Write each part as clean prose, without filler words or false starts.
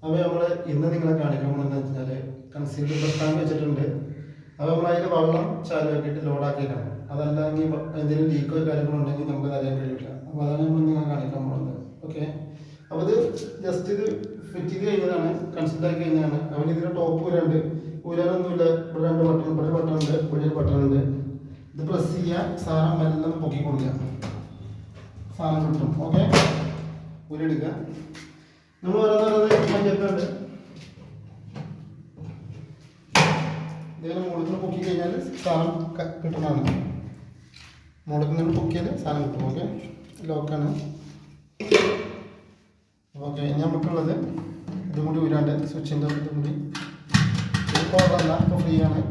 അപ്പോൾ നമ്മൾ ഇന്ന് നിങ്ങളെ കാണിക്കാൻ പോകുന്നത് വെച്ചാൽ കൺസീൽഡ് പ്രസ്ഥാനം വെച്ചിട്ടുണ്ട്. അപ്പോൾ നമ്മൾ അതിൽ വെള്ളം ചാലുവാക്കിയിട്ട് ലോഡാക്കിയിട്ടാണ്. അതല്ലെങ്കിൽ എന്തെങ്കിലും ലീക്കോ കാര്യങ്ങളോ ഉണ്ടെങ്കിൽ നമുക്ക് അറിയാൻ കഴിയില്ല. അപ്പോൾ അതാണ് നമ്മൾ നിങ്ങളെ കാണിക്കാൻ പോകുന്നത്. ഓക്കെ, അപ്പോൾ ഇത് ജസ്റ്റ് ഇത് ഫിറ്റ് ചെയ്ത് കഴിഞ്ഞതാണ്, കൺസീൽഡ് ആക്കി കഴിഞ്ഞാണ്. അവൻ ഇതിൻ്റെ ടോപ്പ് ഊരാനൊന്നുമില്ല. ഇവിടെ 2 ബട്ടൺ, ഇവിടെ ബട്ടൺ ഉണ്ട്, ഇവിടെ ബട്ടൺ ഉണ്ട്. ഇത് പ്രസ് ചെയ്യുക, സാധനം മെല്ലെ പൊക്കി കൊടുക്കുക, സാധനം കിട്ടും. ഓക്കെ, ഊരെടുക്കുക. നമ്മൾ ഓരോന്നോരോന്ന് മഞ്ഞപ്പുണ്ട്. ഇതേപോലെ മുകളിൽ നിന്ന് പൊക്കി കഴിഞ്ഞാൽ സാധനം കിട്ടുന്നതാണ്. മുകളിൽ നിന്ന് പൊക്കിയാൽ സാധനം കിട്ടും. ഓക്കെ, ലോക്കാണ്. ഓക്കെ, ഇനി നമുക്കുള്ളത് ഇതും കൂടി ഊരാണ്ട് സ്വിച്ചിൻ്റെ ഇതും കൂടി. ഇപ്പോൾ അല്ല, ഇപ്പോൾ ഫ്രീ ആണ്.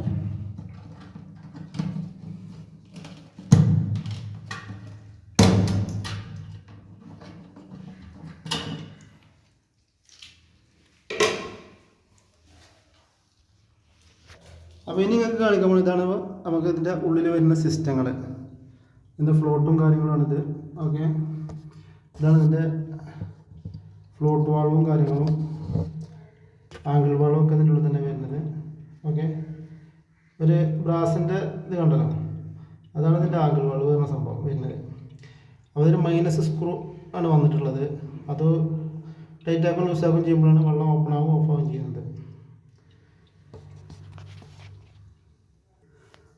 അപ്പോൾ ഇനി നിങ്ങൾക്ക് കാണിക്കുമ്പോൾ ഇതാണ് നമുക്ക് ഇതിൻ്റെ ഉള്ളിൽ വരുന്ന സിസ്റ്റങ്ങൾ. ഇതിൻ്റെ ഫ്ലോട്ടും കാര്യങ്ങളുമാണിത്. ഓക്കെ, ഇതാണ് ഇതിൻ്റെ ഫ്ലോട്ട് വാൾവും കാര്യങ്ങളും, ആംഗിൾ വാൾവും ഒക്കെ ഇതിൻ്റെ ഉള്ളിൽ തന്നെ വരുന്നത്. ഓക്കെ, ഒരു ബ്രാസിൻ്റെ ഇത് കണ്ടല്ലോ, അതാണ് ഇതിൻ്റെ ആംഗിൾ വാൾവ് വരുന്ന സംഭവം വരുന്നത്. അപ്പോൾ ഇതിന് മൈനസ് സ്ക്രൂ ആണ് വന്നിട്ടുള്ളത്. അത് ടൈറ്റാക്കും ലൂസാക്കും ചെയ്യുമ്പോഴാണ് വെള്ളം ഓപ്പൺ ആകും ഓഫ് ആകും ചെയ്യുന്നത്.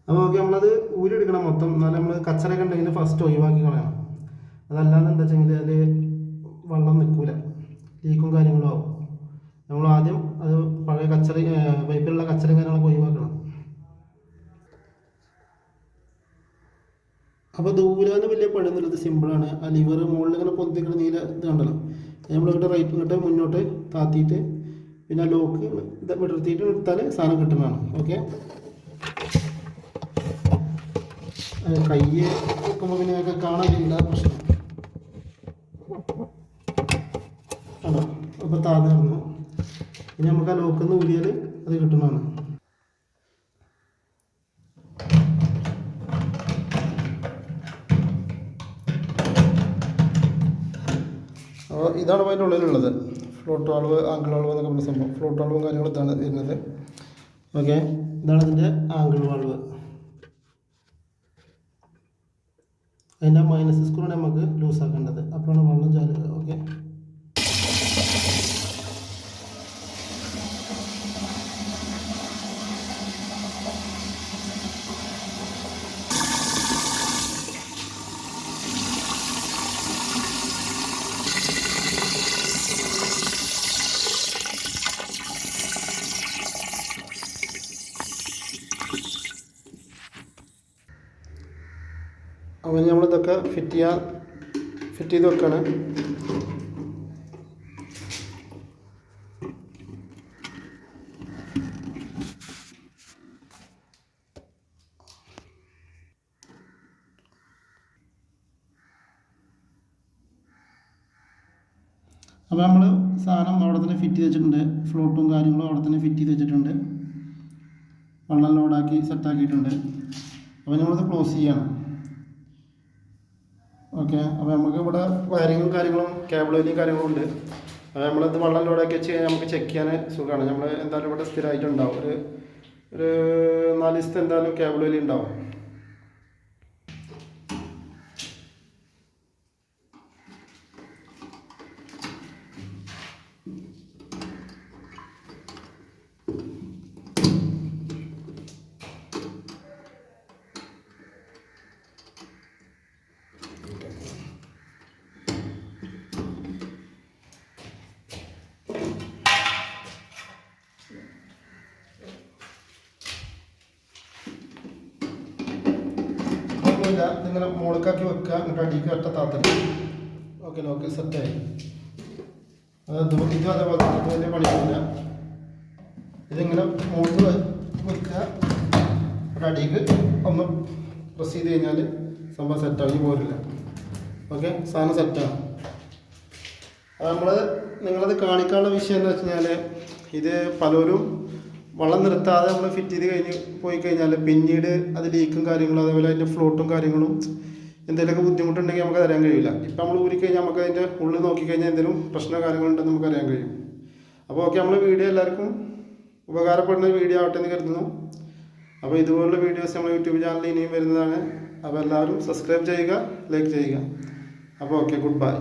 അപ്പോൾ ഓക്കെ, നമ്മളത് ഊരെടുക്കണം മൊത്തം. എന്നാലും നമ്മൾ കച്ചറയൊക്കെ ഉണ്ടെങ്കിൽ ഫസ്റ്റ് ഒഴിവാക്കി കളയണം. അതല്ലാന്നുണ്ടെന്ന് വെച്ചെങ്കിൽ അത് വെള്ളം നിൽക്കില്ല, ലീക്കും കാര്യങ്ങളും ആവും. നമ്മൾ ആദ്യം അത് പഴയ പൈപ്പിലുള്ള കച്ചറയും കാര്യങ്ങളൊക്കെ ഒഴിവാക്കണം. അപ്പോൾ ദൂരാന്ന് വലിയ പണിയൊന്നുമില്ല, സിമ്പിളാണ്. ആ ലിവർ മുകളിൽ ഇങ്ങനെ പൊന്തിക്കുന്ന നീല ഇത് കണ്ടല്ലോ, നമ്മളിങ്ങോട്ട് റൈറ്റ് ഇങ്ങോട്ട് മുന്നോട്ട് താത്തിയിട്ട് പിന്നെ ലോക്ക് ഇത് വിടർത്തിയിട്ട് എടുത്താൽ സാധനം കിട്ടുന്നതാണ്. ഓക്കെ, കൈ വെക്കുമ്പോൾ പിന്നെ ഒക്കെ കാണാനില്ല പ്രശ്നം ആണോ. അപ്പോൾ താഴ്ന്നു കിടന്നു. ഇനി നമുക്ക് ആ ലോക്കിൽ നിന്ന് ഊരിയാൽ അത് കിട്ടുന്നതാണ്. അപ്പോൾ ഇതാണ് അതിൻ്റെ ഉള്ളിലുള്ളത്. ഫ്ലോട്ട് വാൾവ്, ആംഗിൾ വാൾവ് എന്നൊക്കെ പറഞ്ഞ സംഭവം. ഫ്ലോട്ട് വാൾവും കാര്യങ്ങളും ഇതാണ് വരുന്നത്. ഓക്കെ, ഇതാണ് ഇതിൻ്റെ ആംഗിൾ വാൾവ്. അതിൻ്റെ മൈനസ് സ്ക്രൂണ് നമുക്ക് ലൂസാക്കേണ്ടത്, അപ്പോഴാണ് വെള്ളം ചാലുക. ഓക്കെ, അപ്പോൾ നമ്മളിതൊക്കെ ഫിറ്റ് ചെയ്ത് വെക്കാണ്. അപ്പോൾ നമ്മൾ സാധനം അവിടെ തന്നെ ഫിറ്റ് ചെയ്ത് വെച്ചിട്ടുണ്ട്. ഫ്ലോട്ടും കാര്യങ്ങളും അവിടെ തന്നെ ഫിറ്റ് ചെയ്ത് വെച്ചിട്ടുണ്ട്. വെള്ളം ലോഡാക്കി സെറ്റാക്കിയിട്ടുണ്ട്. അപ്പോൾ നമ്മളത് ക്ലോസ് ചെയ്യണം. ഓക്കെ, അപ്പോൾ നമുക്ക് ഇവിടെ വയറിങ്ങും കാര്യങ്ങളും കേബിൾ വലിയും കാര്യങ്ങളും ഉണ്ട്. അപ്പോൾ നമ്മളത് വെള്ളം ലോഡാക്കി വെച്ച് കഴിഞ്ഞാൽ നമുക്ക് ചെക്ക് ചെയ്യാൻ സുഖമാണ്. നമ്മൾ എന്തായാലും ഇവിടെ സ്ഥിരമായിട്ടുണ്ടാവും, ഒരു 4 ദിവസത്തെ എന്തായാലും കേബിൾ വലി ഉണ്ടാവും. ഇതിങ്ങനെ മുകളിലേക്കാക്കി വെക്കുക, എന്നിട്ട് അടിക്ക് ഒറ്റ താത്തല്. ഓക്കെ, ലോക്ക് സെറ്റായി. ഇതും അതേപോലെ തന്നെ വലിയ പണിയില്ല. ഇതിങ്ങനെ മുകളിൽ വെക്കുക, എന്നിട്ട് അടിക്ക് ഒന്ന് പ്രസ് ചെയ്ത് കഴിഞ്ഞാൽ സംഭവം സെറ്റാക്കി പോരില്ല. ഓക്കെ, സാധനം സെറ്റാണ്. അത് നിങ്ങളത് കാണിക്കാനുള്ള വിഷയം എന്ന് വെച്ച് കഴിഞ്ഞാൽ, ഇത് പലരും വെള്ളം നിർത്താതെ നമ്മൾ ഫിറ്റ് ചെയ്ത് പോയി കഴിഞ്ഞാൽ പിന്നീട് അത് ലീക്കും കാര്യങ്ങളും അതേപോലെ അതിൻ്റെ ഫ്ലോട്ടും കാര്യങ്ങളും എന്തെങ്കിലുമൊക്കെ ബുദ്ധിമുട്ടുണ്ടെങ്കിൽ നമുക്ക് അറിയാൻ കഴിയില്ല. ഇപ്പം നമ്മൾ ഊരിക്കഴിഞ്ഞാൽ നമുക്ക് അതിൻ്റെ ഉള്ളിൽ നോക്കിക്കഴിഞ്ഞാൽ എന്തെങ്കിലും പ്രശ്നമോ കാര്യങ്ങളുണ്ടെന്ന് നമുക്ക് അറിയാൻ കഴിയും. അപ്പോൾ ഓക്കെ, നമ്മൾ വീഡിയോ എല്ലാവർക്കും ഉപകാരപ്പെടുന്ന വീഡിയോ ആവട്ടെ എന്ന് കരുതുന്നു. അപ്പോൾ ഇതുപോലുള്ള വീഡിയോസ് നമ്മൾ യൂട്യൂബ് ചാനലിൽ ഇനിയും വരുന്നതാണ്. അപ്പോൾ എല്ലാവരും സബ്സ്ക്രൈബ് ചെയ്യുക, ലൈക്ക് ചെയ്യുക. അപ്പോൾ ഓക്കെ, ഗുഡ് ബൈ.